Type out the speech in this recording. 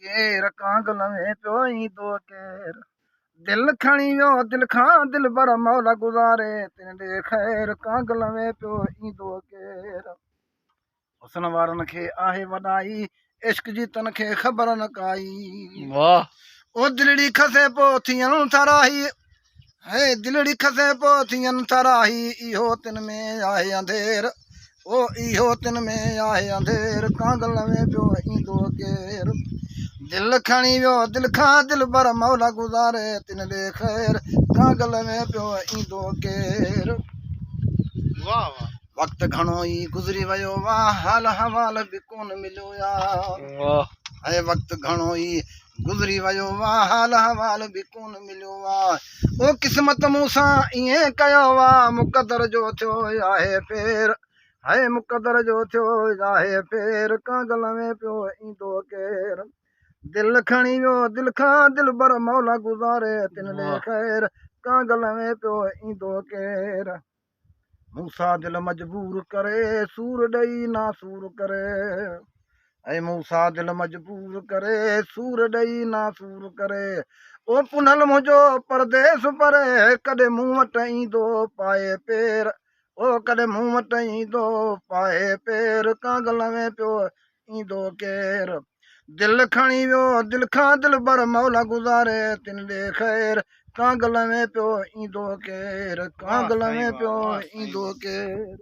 केर कांगल में पियो ईंदो केर दिल खणी वियो दिल खां दिल बर मौला गुज़ारे तिन ॾे ख़ैर कांगल में पियो ईंदो केर हुसन वारनि खे आहे वॾाई इश्क जी तन खे ख़बर न काई वाह ओ दिलड़ी खसे पोइ थियनि थराही हे दिलड़ी खसे पोइ थियनि थराही इहो तिन में आहे अंधेर ओ इहो तिन में आहे अंधेर कांगल में पियो ईंदो केर दिल खणी वियो दिल खां दिल बर मौला गुज़ारे तिन ॾे ख़ैर कांगल में पियो ईंदो केर वाह वाह वक़्तु घणो ई गुज़री वियो वाह हाल हवाल बि कोन मिलियो यार वाह ऐं वक़्तु घणो ई गुज़री वियो वाह हाल हवाल बि कोन मिलियो आहे ओ क़िस्मत मूंसां ईअं कयो आहे मुक़दर जो थियो आहे फेर हाय मुक़दर जो थियो आहे फेर कांगल में पियो ईंदो केर दिल खणी वियो दिल खां दिल बर मौला गुज़ारे तिन ॾे ख़ैर कांगल में पियो ईंदो केर मूंसा दिल मजबूर करे सूर ॾेई नासूर करे ऐं मूंसा दिल मजबूर करे सूर ॾेई नासूर करे ओ पुनल मुंहिंजो परदेस परे कॾहिं मूं वटि ईंदो पाए पेर ओ कॾहिं मूं वटि ईंदो पाए पेर कांगल में पियो ईंदो केर दिल खणी वियो दिल खां दिल बर मौला गुज़ारे तिन ॾे ख़ैर कांगल में पियो ईंदो केर कांगल में पियो ईंदो केर